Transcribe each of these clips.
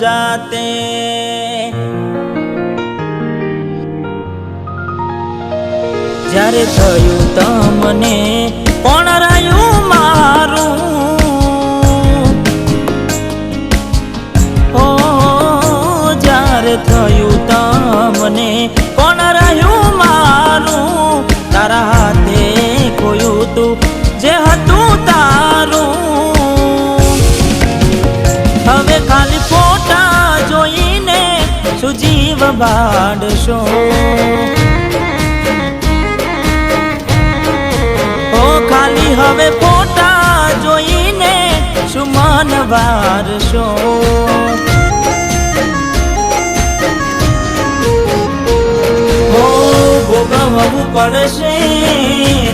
જાતે। જ્યારે થયું તમને કોણ રહ્યું મારું, ઓ જ્યારે થયું તમને કોણ રહ્યું મારું, તારા હાથે ખોયું તું જે હતું તારું। હવે ખાલી ફોટા જોઈને શું જીવ બાળશો, ખાલી હવે ફોટા જોઈને શું મન વારશો। હો ભોગવવું પડશે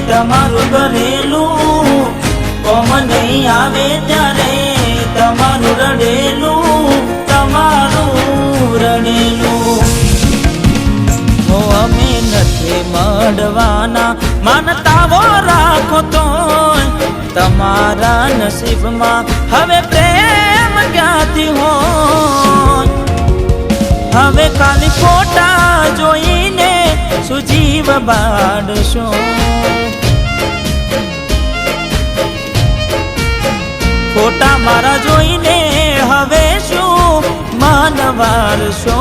તમારું ઘરેલું, કોમ નહીં આવે ત્યારે તમારું રડેલું, તમારું રડેલું। હો અમે નથી મળવાના માનતાઓ રાખો તો તમારા નસીબમાં હવે પ્રેમ ક્યાંથી હોય। હવે ખાલી ફોટા જોઈને શું જીવ બાળશો, ફોટા મારા જોઈને હવે શું મન વારશો।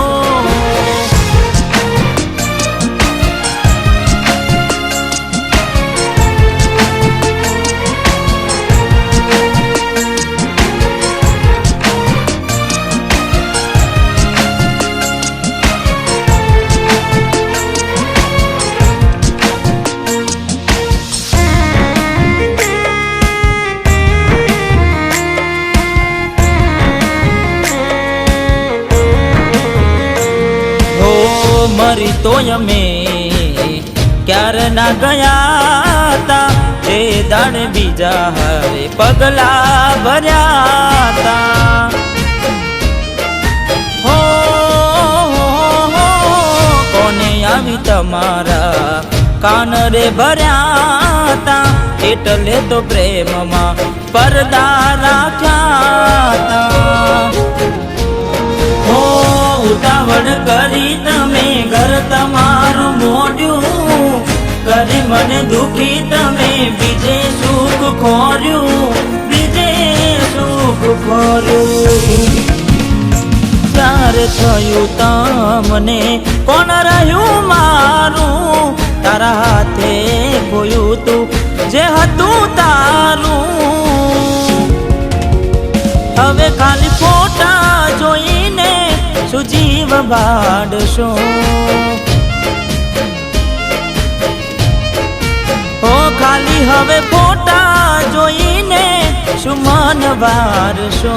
મરી તોય અમે ક્યારે ના ગયા તા, એ દાડે બીજા હારે પગલા ભર્યા તા। હો કોને આવી તમારા કાન રે ભર્યા તા, એટલે તો પ્રેમમાં પડદા રાખ્યા તા। હો ઉતાવળ કરી તમે ઘર તમારું મોડ્યું, કરી મને દુખી તમે બીજે સુખ ખોર્યું, બીજે સુખ ખોર્યું। ત્યારે થયું તમને કોણ રહ્યું મારું, તારા હાથે ખોયું તું જે હતું તારું। હવે ખાલી ફોટા જોઈને શું જીવ બાળશો, ઓ ખાલી હવે ફોટા જોઈને શું મન વારશો।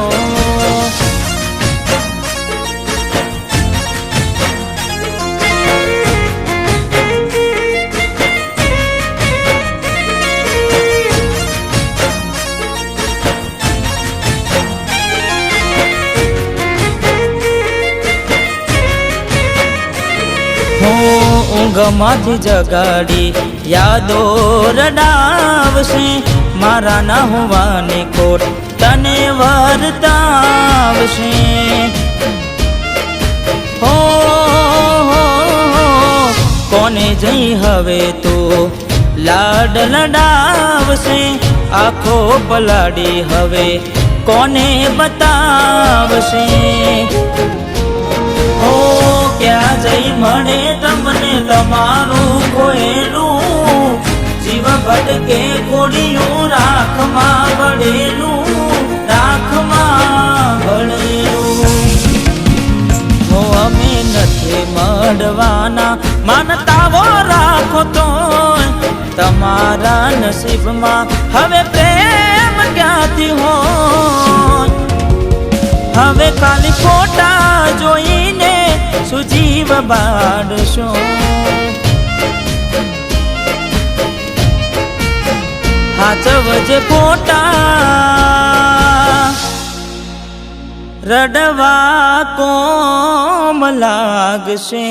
ઊંઘમાંથી જગાડી યાદો રડાવશે, મારા ના હોવાની ખોટ તને વર્તાવશે। હો કોને જઈ હવે તો લાડ લડાવશે, આખો પલાડી હવે કોને બતાવશે। હો ક્યાં જઈ મળે તમને તમારું ખોયેલું, જીવ ભટકે ખોડિયું રાખમાં ભળેલું, રાખમાં ભળેલું। હો અમે નથી મળવાના માનતાઓ રાખો તો તમારા નસીબમાં હવે પ્રેમ ક્યાંથી હોય। હવે ખાલી ફોટા જોઈને શું જીવ બાળશો, હાચવજે ફોટા રડવા કોમ લાગશે।